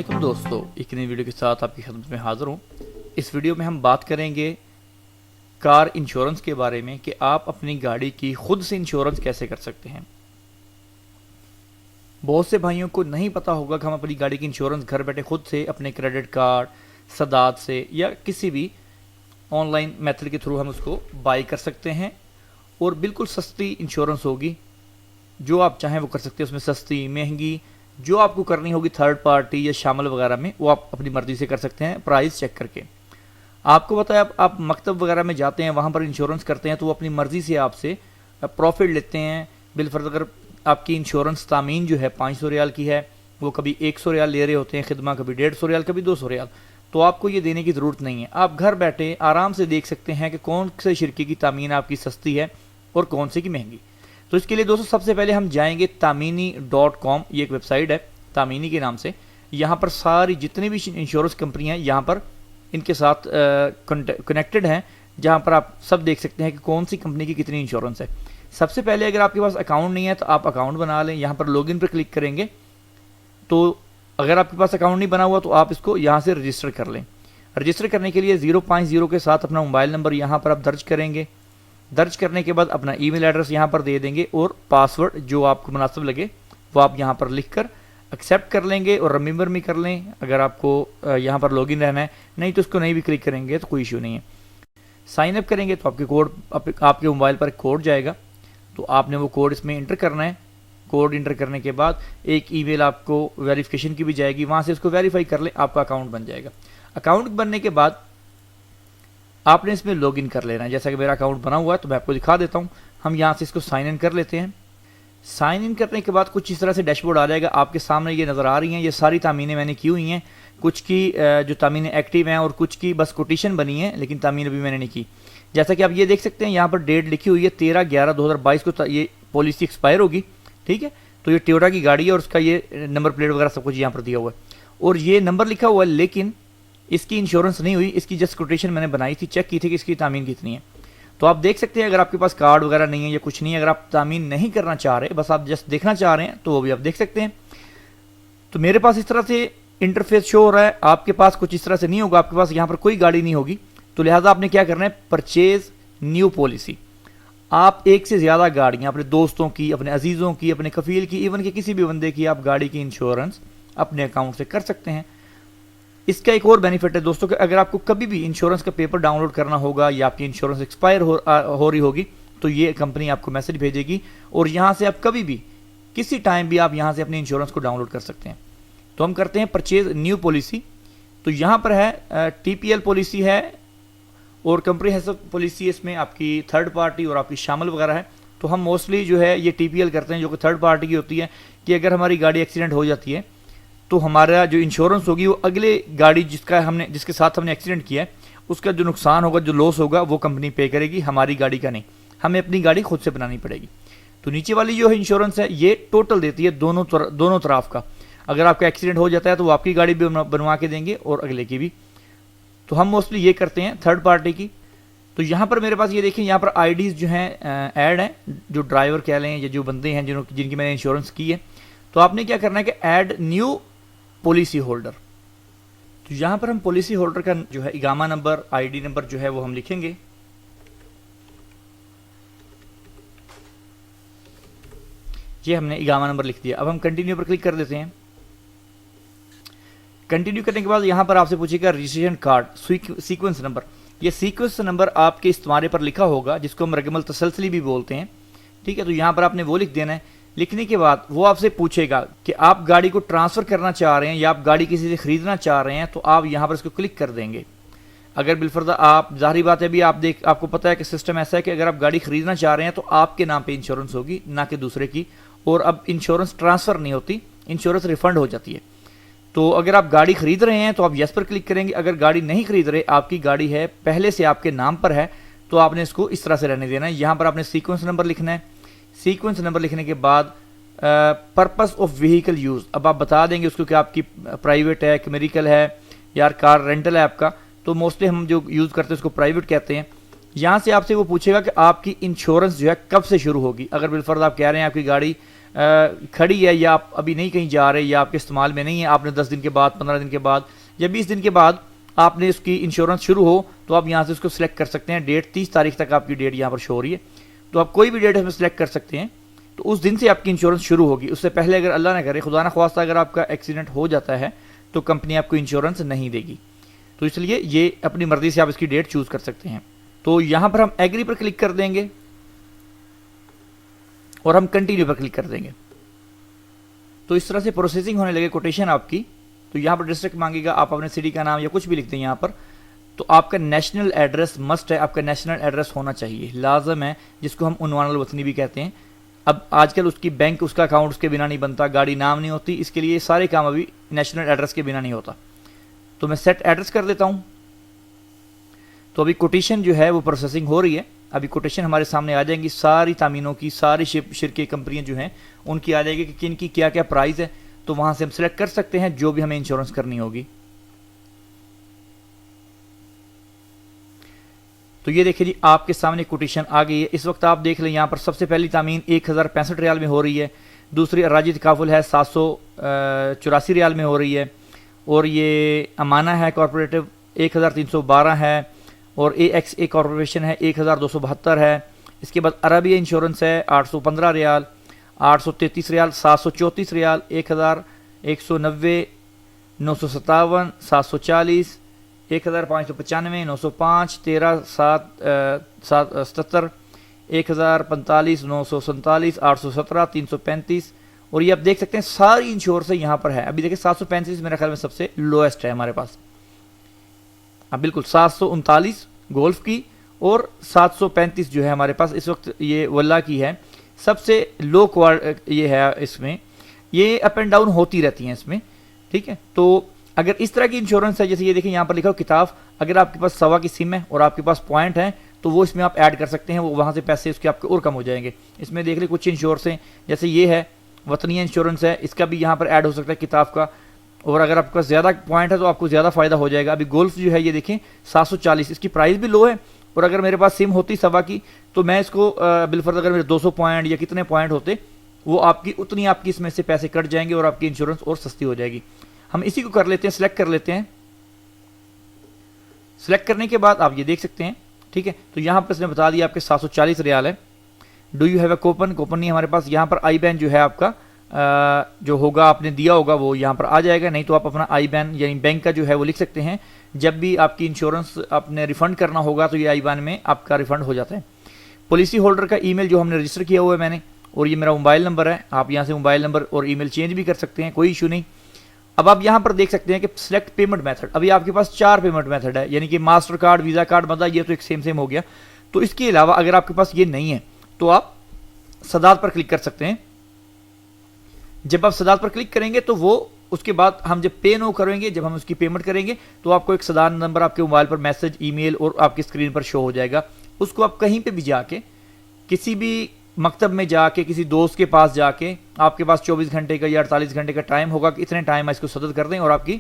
अस्सलाम दोस्तों, एक नई वीडियो के साथ आपकी खिदमत में हाज़िर हूँ। इस वीडियो में हम बात करेंगे कार इंश्योरेंस के बारे में कि आप अपनी गाड़ी की खुद से इंश्योरेंस कैसे कर सकते हैं। बहुत से भाइयों को नहीं पता होगा कि हम अपनी गाड़ी की इंश्योरेंस घर बैठे खुद से अपने क्रेडिट कार्ड, सदात से या किसी भी ऑनलाइन मेथड के थ्रू हम उसको बाई कर सकते हैं और बिल्कुल सस्ती इंश्योरेंस होगी। जो आप चाहें वो कर सकते हैं, उसमें सस्ती महंगी जो आपको करनी होगी थर्ड पार्टी या शामिल वगैरह में, वो आप अपनी मर्ज़ी से कर सकते हैं प्राइस चेक करके। आपको पता है आप मकतब वगैरह में जाते हैं, वहाँ पर इंश्योरेंस करते हैं तो वो अपनी मर्ज़ी से आपसे प्रॉफिट लेते हैं। बिलफर्ज अगर आपकी इंश्योरेंस तामीन जो है 500 रियाल की है, वो कभी 100 रियाल ले रहे होते हैं खिदमा, कभी 150 रियाल, कभी 200 रियाल। तो आपको ये देने की ज़रूरत नहीं है। आप घर बैठे आराम से देख सकते हैं कि कौन से शिरके की तामीन आपकी सस्ती है और कौन से की महंगी। तो इसके लिए दोस्तों सबसे पहले हम जाएंगे तामीनी.com, ये एक वेबसाइट है तामीनी के नाम से। यहाँ पर सारी जितनी भी इंश्योरेंस कंपनियाँ यहाँ पर इनके साथ कनेक्टेड हैं, जहाँ पर आप सब देख सकते हैं कि कौन सी कंपनी की कितनी इंश्योरेंस है। सबसे पहले अगर आपके पास अकाउंट नहीं है तो आप अकाउंट बना लें। यहाँ पर लॉगिन पर क्लिक करेंगे तो अगर आपके पास अकाउंट नहीं बना हुआ तो आप इसको यहाँ से रजिस्टर कर लें। रजिस्टर करने के लिए 050 के साथ अपना मोबाइल नंबर यहाँ पर आप दर्ज करेंगे। दर्ज करने के बाद अपना ईमेल एड्रेस यहाँ पर दे देंगे और पासवर्ड जो आपको मुनासिब लगे वो आप यहाँ पर लिखकर एक्सेप्ट कर लेंगे और रिमेंबर भी कर लें अगर आपको यहाँ पर लॉगिन रहना है। नहीं तो उसको नहीं भी क्लिक करेंगे तो कोई इशू नहीं है। साइन अप करेंगे तो आपके कोड आपके मोबाइल पर कोड जाएगा, तो आपने वो कोड इसमें इंटर करना है। कोड इंटर करने के बाद एक ईमेल आपको वेरिफिकेशन की भी जाएगी, वहाँ से उसको वेरीफाई कर लें, आपका अकाउंट बन जाएगा। अकाउंट बनने के बाद आपने इसमें लॉगिन कर लेना है। जैसा कि मेरा अकाउंट बना हुआ है तो मैं आपको दिखा देता हूँ। हम यहाँ से इसको साइन इन कर लेते हैं। साइन इन करने के बाद कुछ इस तरह से डैशबोर्ड आ जाएगा। आपके सामने ये नज़र आ रही हैं, ये सारी तामीनें मैंने की हुई हैं। कुछ की जो तामीनें एक्टिव हैं और कुछ की बस कोटेशन बनी है, लेकिन तामीन अभी मैंने नहीं की। जैसा कि आप ये देख सकते हैं यहाँ पर डेट लिखी हुई है 13/11/2022 को ये पॉलिसी एक्सपायर होगी। ठीक है, तो ये टोयोटा की गाड़ी है और उसका ये नंबर प्लेट वगैरह सब कुछ यहाँ पर दिया हुआ है और ये नंबर लिखा हुआ है, लेकिन इसकी इंश्योरेंस नहीं हुई। इसकी जस्ट कोटेशन मैंने बनाई थी, चेक की थी कि इसकी तामीन कितनी है। तो आप देख सकते हैं अगर आपके पास कार्ड वगैरह नहीं है या कुछ नहीं है, अगर आप तामीन नहीं करना चाह रहे, बस आप जस्ट देखना चाह रहे हैं, तो वो भी आप देख सकते हैं। तो मेरे पास इस तरह से इंटरफेस शो हो रहा है, आपके पास कुछ इस तरह से नहीं होगा। आपके पास यहाँ पर कोई गाड़ी नहीं होगी, तो लिहाजा आपने क्या करना है, परचेज न्यू पॉलिसी। आप एक से ज़्यादा गाड़ियाँ अपने दोस्तों की, अपने अजीज़ों की, अपने कफील की, इवन के किसी भी बंदे की आप गाड़ी की इंश्योरेंस अपने अकाउंट से कर सकते हैं। इसका एक और बेनिफिट है दोस्तों कि अगर आपको कभी भी इंश्योरेंस का पेपर डाउनलोड करना होगा या आपकी इंश्योरेंस एक्सपायर हो रही होगी तो ये कंपनी आपको मैसेज भेजेगी और यहाँ से आप कभी भी किसी टाइम भी आप यहाँ से अपनी इंश्योरेंस को डाउनलोड कर सकते हैं। तो हम करते हैं परचेज न्यू पॉलिसी। तो यहाँ पर है TPL पॉलिसी है और कंप्रिहेंसिव पॉलिसी, इसमें आपकी थर्ड पार्टी और आपकी शामिल वगैरह है। तो हम मोस्टली जो है ये TPL करते हैं, जो कि थर्ड पार्टी की होती है कि अगर हमारी गाड़ी एक्सीडेंट हो जाती है तो हमारा जो इंश्योरेंस होगी वो अगले गाड़ी जिसके साथ हमने एक्सीडेंट किया है उसका जो नुकसान होगा, जो लॉस होगा, वो कंपनी पे करेगी, हमारी गाड़ी का नहीं। हमें अपनी गाड़ी खुद से बनानी पड़ेगी। तो नीचे वाली जो है इंश्योरेंस है ये टोटल देती है दोनों तरफ का। अगर आपका एक्सीडेंट हो जाता है तो वो आपकी गाड़ी भी बनवा के देंगे और अगले की भी। तो हम मोस्टली ये करते हैं थर्ड पार्टी की। तो यहाँ पर मेरे पास ये देखिए, यहाँ पर IDs जो हैं ऐड हैं, जो ड्राइवर कह लें या जो बंदे हैं जिनकी मैंने इंश्योरेंस की है। तो आपने क्या करना है कि ऐड न्यू पॉलिसी होल्डर। तो यहाँ पर हम पॉलिसी होल्डर का जो है इगामा नंबर, ID नंबर जो है वो हम लिखेंगे। ये हमने इगामा नंबर लिख दिया। अब हम कंटिन्यू पर क्लिक कर देते हैं। कंटिन्यू करने के बाद यहाँ पर आपसे पूछेगा रजिस्ट्रेशन कार्ड सीक्वेंस नंबर। ये सीक्वेंस नंबर आपके इस्तेमाल पर लिखा होगा, जिसको हम रकमल तसलसली भी बोलते हैं। ठीक है, तो यहाँ पर आपने वो लिख देना है। लिखने के बाद वो आपसे पूछेगा कि आप गाड़ी को ट्रांसफ़र करना चाह रहे हैं या आप गाड़ी किसी से ख़रीदना चाह रहे हैं, तो आप यहाँ पर इसको क्लिक कर देंगे। अगर बिलफर्दा आप, ज़ाहिर बात है भी आपको पता है कि सिस्टम ऐसा है कि अगर आप गाड़ी ख़रीदना चाह रहे हैं तो आपके नाम पे इंश्योरेंस होगी, ना कि दूसरे की। और अब इंश्योरेंस ट्रांसफ़र नहीं होती, इंश्योरेंस रिफ़ंड हो जाती है। तो अगर आप गाड़ी ख़रीद रहे हैं तो आप यस पर क्लिक करेंगे। अगर गाड़ी नहीं ख़रीद रहे, आपकी गाड़ी है पहले से आपके नाम पर है, तो आपने इसको इस तरह से रहने देना है। यहाँ पर आपने सीक्वेंस नंबर लिखना है। सीक्वेंस नंबर लिखने के बाद पर्पस ऑफ व्हीकल यूज़, अब आप बता देंगे उसको कि आपकी प्राइवेट है, कमर्शियल है या कार रेंटल है आपका। तो मोस्टली हम जो यूज़ करते हैं उसको प्राइवेट कहते हैं। यहाँ से आपसे वो पूछेगा कि आपकी इंश्योरेंस जो है कब से शुरू होगी। अगर बिलफर्ज आप कह रहे हैं आपकी गाड़ी کھڑی ہے یا آپ ابھی نہیں کہیں جا رہے یا آپ کے استعمال میں نہیں ہے, آپ نے 10 دن کے بعد, 15 دن کے بعد یا 20 دن کے بعد آپ نے اس کی انشورنس شروع ہو, تو آپ یہاں سے اس کو سلیکٹ کر سکتے ہیں. ڈیٹ 30 تاریخ تک آپ کی ڈیٹ یہاں پر شو ہو رہی ہے, تو آپ کوئی بھی ڈیٹ ہمیں سلیکٹ کر سکتے ہیں. تو اس دن سے آپ کی انشورنس شروع ہوگی. اس سے پہلے اگر اللہ نہ کرے, خدا نہ خواستہ اگر آپ کا ایکسیڈنٹ ہو جاتا ہے تو کمپنی آپ کو انشورنس نہیں دے گی. تو اس لیے یہ اپنی مرضی سے آپ اس کی ڈیٹ چوز کر سکتے ہیں. تو یہاں پر ہم ایگری پر کلک کر دیں گے اور ہم کنٹینیو پر کلک کر دیں گے. تو اس طرح سے پروسیسنگ ہونے لگے کوٹیشن آپ کی. تو یہاں پر ڈسٹرکٹ مانگے گا, آپ اپنے سٹی کا نام یا کچھ بھی لکھ دیں یہاں پر. تو آپ کا نیشنل ایڈریس مسٹ ہے, آپ کا نیشنل ایڈریس ہونا چاہیے, لازم ہے, جس کو ہم عنوان الوطنی بھی کہتے ہیں. اب آج کل اس کی بینک, اس کا اکاؤنٹ اس کے بنا نہیں بنتا, گاڑی نام نہیں ہوتی, اس کے لیے سارے کام ابھی نیشنل ایڈریس کے بنا نہیں ہوتا. تو میں سیٹ ایڈریس کر دیتا ہوں. تو ابھی کوٹیشن جو ہے وہ پروسیسنگ ہو رہی ہے. ابھی کوٹیشن ہمارے سامنے آ جائیں گی, ساری تامینوں کی, ساری شرکیں کمپنیاں جو ہیں ان کی آ جائے گی کہ کن کی کیا کیا پرائز ہے. تو وہاں سے ہم سلیکٹ کر سکتے ہیں جو بھی ہمیں انشورنس کرنی ہوگی. تو یہ دیکھیں جی, آپ کے سامنے کوٹیشن آ گئی ہے. اس وقت آپ دیکھ لیں یہاں پر سب سے پہلی تامین 1065 ریال میں ہو رہی ہے, دوسری اراضی تکافل ہے 784 ریال میں ہو رہی ہے, اور یہ امانہ ہے کارپوریٹو 1312 ہے, اور اے ایکس اے کارپوریشن ہے 1272 ہے. اس کے بعد عربیہ انشورنس ہے 815 ریال, 833 ریال, 734 ریال, 1190, 957, 740, 1595, 905, 1377, 1045, 947, 817, 335. اور یہ آپ دیکھ سکتے ہیں ساری انشورنس یہاں پر ہے. ابھی دیکھیں 735 میرے خیال میں سب سے لویسٹ ہے ہمارے پاس. اب بالکل 739 گولف کی اور 735 جو ہے ہمارے پاس اس وقت یہ واللہ کی ہے. سب سے لو یہ ہے اس میں, یہ اپ اینڈ ڈاؤن ہوتی رہتی ہیں اس میں, ٹھیک ہے. تو اگر اس طرح کی انشورنس ہے, جیسے یہ دیکھیں یہاں پر لکھا ہو کتاب, اگر آپ کے پاس 100 کی سم ہے اور آپ کے پاس پوائنٹ ہیں تو وہ اس میں آپ ایڈ کر سکتے ہیں, وہ وہاں سے پیسے اس کے آپ کے اور کم ہو جائیں گے. اس میں دیکھ لیں کچھ انشورنس ہیں, جیسے یہ ہے وطنیہ انشورنس ہے, اس کا بھی یہاں پر ایڈ ہو سکتا ہے کتاب کا, اور اگر آپ کے پاس زیادہ پوائنٹ ہے تو آپ کو زیادہ فائدہ ہو جائے گا. ابھی گولف جو ہے یہ دیکھیں 740, اس کی پرائز بھی لو ہے, اور اگر میرے پاس سم ہوتی 100 کی تو میں اس کو بالفرض اگر میرے 200 پوائنٹ یا کتنے پوائنٹ ہوتے, وہ آپ کی اتنی آپ کی اس میں سے پیسے کٹ جائیں گے اور آپ کی انشورنس اور سستی ہو جائے گی. ہم اسی کو کر لیتے ہیں, سلیکٹ کر لیتے ہیں. سلیکٹ کرنے کے بعد آپ یہ دیکھ سکتے ہیں, ٹھیک ہے. تو یہاں پر اس نے بتا دیا آپ کے 740 ریال ہے. Do you have a coupon, coupon نہیں ہمارے پاس. یہاں پر آئی بین جو ہے آپ کا جو ہوگا آپ نے دیا ہوگا وہ یہاں پر آ جائے گا, نہیں تو آپ اپنا آئی بین یعنی بینک کا جو ہے وہ لکھ سکتے ہیں. جب بھی آپ کی انشورنس آپ نے ریفنڈ کرنا ہوگا تو یہ آئی بین میں آپ کا ریفنڈ ہو جاتا ہے. پالیسی ہولڈر کا ای میل جو ہم نے رجسٹر کیا ہوا ہے میں نے, اور یہ میرا موبائل نمبر ہے. آپ یہاں سے موبائل نمبر اور ای میل چینج بھی کر سکتے ہیں, کوئی ایشو نہیں. اب آپ یہاں پر دیکھ سکتے ہیں کہ سلیکٹ پیمنٹ میتھڈ, ابھی آپ کے پاس 4 پیمنٹ میتھڈ ہے, یعنی کہ ماسٹر کارڈ, ویزا کارڈ, مطلب یہ تو ایک سیم ہو گیا. تو اس کے علاوہ اگر آپ کے پاس یہ نہیں ہے تو آپ سداد پر کلک کر سکتے ہیں. جب آپ سداد پر کلک کریں گے تو وہ اس کے بعد ہم جب پے نو کریں گے, جب ہم اس کی پیمنٹ کریں گے تو آپ کو ایک سداد نمبر آپ کے موبائل پر میسج, ای میل اور آپ کی اسکرین پر شو ہو جائے گا. اس کو آپ کہیں پہ بھی جا کے, کسی بھی مکتب میں جا کے, کسی دوست کے پاس جا کے, آپ کے پاس 24 گھنٹے کا یا 48 گھنٹے کا ٹائم ہوگا کہ اتنے ٹائم اس کو سدد کر دیں اور آپ کی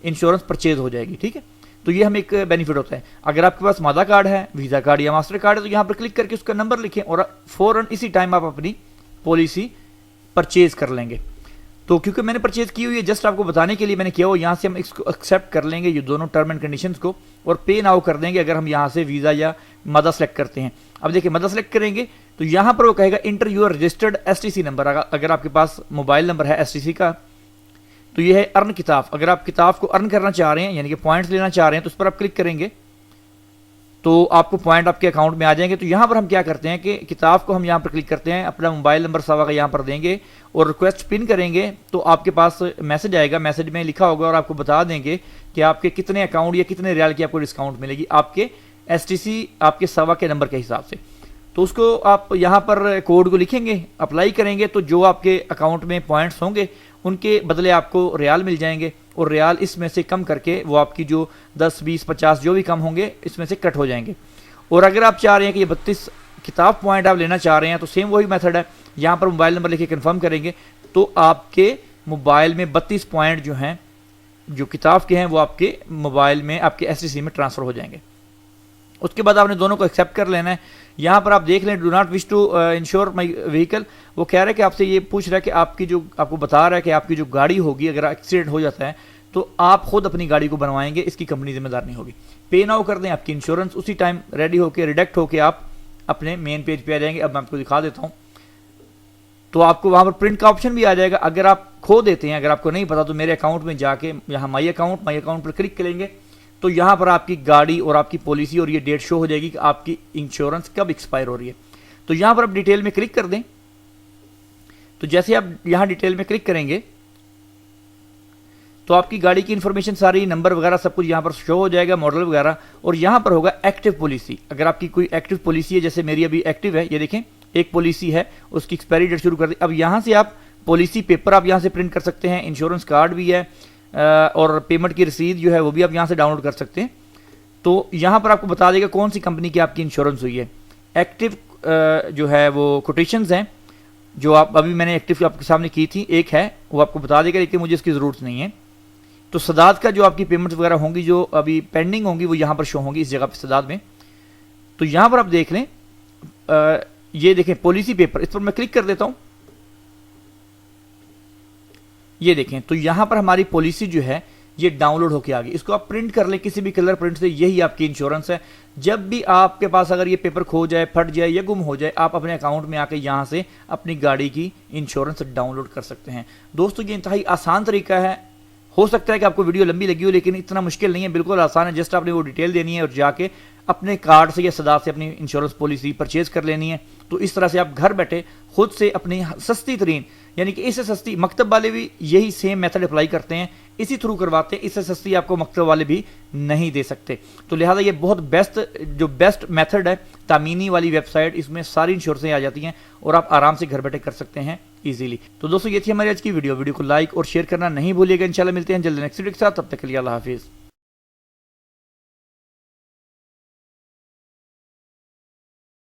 انشورنس پرچیز ہو جائے گی, ٹھیک ہے. تو یہ ہم ایک بینیفٹ ہوتا ہے. اگر آپ کے پاس مادہ کارڈ ہے, ویزا کارڈ یا ماسٹر کارڈ ہے, تو یہاں پر کلک کر کے اس کا نمبر لکھیں اور فوراً اسی ٹائم آپ اپنی پالیسی پرچیز کر لیں گے. تو کیونکہ میں نے پرچیز کی ہوئی ہے, جسٹ آپ کو بتانے کے لیے میں نے کیا ہو, یہاں سے ہم اس کو ایکسیپٹ کر لیں گے یہ دونوں ٹرم اینڈ کنڈیشنز کو, اور پے ناؤ کر دیں گے اگر ہم یہاں سے ویزا یا مدہ سلیکٹ کرتے ہیں. اب دیکھیں مدہ سلیکٹ کریں گے تو یہاں پر وہ کہے گا enter your registered S T C number. اگر آپ کے پاس موبائل نمبر ہے ایس ٹی سی کا تو یہ ہے ارن کتاب. اگر آپ کتاب کو ارن کرنا چاہ رہے ہیں یعنی کہ پوائنٹس لینا چاہ رہے ہیں تو اس پر آپ کلک کریں گے تو آپ کو پوائنٹ آپ کے اکاؤنٹ میں آ جائیں گے. تو یہاں پر ہم کیا کرتے ہیں کہ کتاب کو ہم یہاں پر کلک کرتے ہیں, اپنا موبائل نمبر سوا کا یہاں پر دیں گے اور ریکویسٹ پن کریں گے تو آپ کے پاس میسج آئے گا. میسج میں لکھا ہوگا اور آپ کو بتا دیں گے کہ آپ کے کتنے اکاؤنٹ یا کتنے ریال کی آپ کو ڈسکاؤنٹ ملے گی آپ کے ایس ٹی سی آپ کے سوا کے نمبر کے حساب سے. تو اس کو آپ یہاں پر کوڈ کو لکھیں گے, اپلائی کریں گے, تو جو آپ کے اکاؤنٹ میں پوائنٹس ہوں گے ان کے بدلے آپ کو ریال مل جائیں گے, اور ریال اس میں سے کم کر کے وہ آپ کی جو 10 20 50 جو بھی کم ہوں گے اس میں سے کٹ ہو جائیں گے. اور اگر آپ چاہ رہے ہیں کہ یہ 32 کتاب پوائنٹ آپ لینا چاہ رہے ہیں تو سیم وہی میتھڈ ہے, یہاں پر موبائل نمبر لے کے کنفرم کریں گے تو آپ کے موبائل میں 32 پوائنٹ جو ہیں جو کتاب کے ہیں وہ آپ کے موبائل میں آپ کے ایس ٹی سی میں ٹرانسفر ہو جائیں گے. उसके बाद आपने दोनों को एक्सेप्ट कर लेना है। यहाँ पर आप देख लें, do not wish to insure my vehicle, वो कह रहा है कि आपसे ये पूछ रहा है कि आपकी जो, आपको बता रहा है कि आपकी जो गाड़ी होगी अगर एक्सीडेंट हो जाता है तो आप खुद अपनी गाड़ी को बनवाएंगे, इसकी कंपनी जिम्मेदार नहीं होगी। पे नाउ कर दें, आपकी इंश्योरेंस उसी टाइम रेडी होकर रिडक्ट होकर आप अपने मेन पेज पे आ जाएंगे। अब मैं आपको दिखा देता हूँ, तो आपको वहाँ पर प्रिंट का ऑप्शन भी आ जाएगा। अगर आप खो देते हैं, अगर आपको नहीं पता, तो मेरे अकाउंट में जाके यहाँ माई अकाउंट पर क्लिक करेंगे तो यहाँ पर आपकी गाड़ी और आपकी पॉलिसी और ये डेट शो हो जाएगी कि आपकी इंश्योरेंस कब एक्सपायर हो रही है। तो यहाँ पर आप डिटेल में क्लिक कर दें। तो जैसे आप यहाँ डिटेल में क्लिक करेंगे तो आपकी गाड़ी की इंफॉर्मेशन सारी, नंबर वगैरह सब कुछ यहाँ पर शो हो जाएगा, मॉडल वगैरह, और यहाँ पर होगा एक्टिव पॉलिसी। अगर आपकी कोई एक्टिव पॉलिसी है, जैसे मेरी अभी एक्टिव है, ये देखें एक पॉलिसी है, उसकी एक्सपायरी डेट शुरू कर दी। अब यहाँ से आप पॉलिसी पेपर आप यहाँ से प्रिंट कर सकते हैं, इंश्योरेंस कार्ड भी है और पेमेंट की रसीद जो है वो भी आप यहाँ से डाउनलोड कर सकते हैं। तो यहाँ पर आपको बता देगा कौन सी कंपनी की आपकी इंश्योरेंस हुई है। एक्टिव जो है वो कोटेशंस हैं, जो आप अभी मैंने एक्टिव आपके सामने की थी, एक है वो आपको बता देगा, लेकिन मुझे इसकी ज़रूरत नहीं है। तो सदात का जो आपकी पेमेंट्स वगैरह होंगी जो अभी पेंडिंग होंगी वो यहाँ पर शो होंगी इस जगह पर सदात में। तो यहाँ पर आप देख लें, ये देखें पॉलिसी पेपर, इस पर मैं क्लिक कर देता हूँ। ये देखें, तो यहाँ पर हमारी पॉलिसी जो है ये डाउनलोड होके आ गई। इसको आप प्रिंट कर लें किसी भी कलर प्रिंट से, यही आपकी इंश्योरेंस है। जब भी आपके पास अगर ये पेपर खो जाए, फट जाए या गुम हो जाए, आप अपने अकाउंट में आके यहाँ से अपनी गाड़ी की इंश्योरेंस डाउनलोड कर सकते हैं। दोस्तों ये इंतहाई आसान तरीका है। हो सकता है कि आपको वीडियो लंबी लगी हो, लेकिन इतना मुश्किल नहीं है, बिल्कुल आसान है। जस्ट आपने वो डिटेल देनी है और जाके अपने कार्ड से या सदात से अपनी इंश्योरेंस पॉलिसी परचेज कर लेनी है। तो इस तरह से आप घर बैठे खुद से अपनी सस्ती तरीन, यानी कि इससे सस्ती, मकतब वाले भी यही सेम मेथड अप्लाई करते हैं, इसी थ्रू करवाते हैं, इससे सस्ती आपको मकतब वाले भी नहीं दे सकते। तो लिहाजा ये बहुत बेस्ट मेथड है, तामीनी वाली वेबसाइट, इसमें सारी इंश्योरेंसें आ जाती हैं और आप आराम से घर बैठे कर सकते हैं इजीली। तो दोस्तों ये थी हमारी आज की वीडियो को लाइक और शेयर करना नहीं भूलिएगा। इंशाल्लाह मिलते हैं जल्द नेक्स्ट वीडियो के साथ, तब तक के लिए अल्लाह हाफिज़।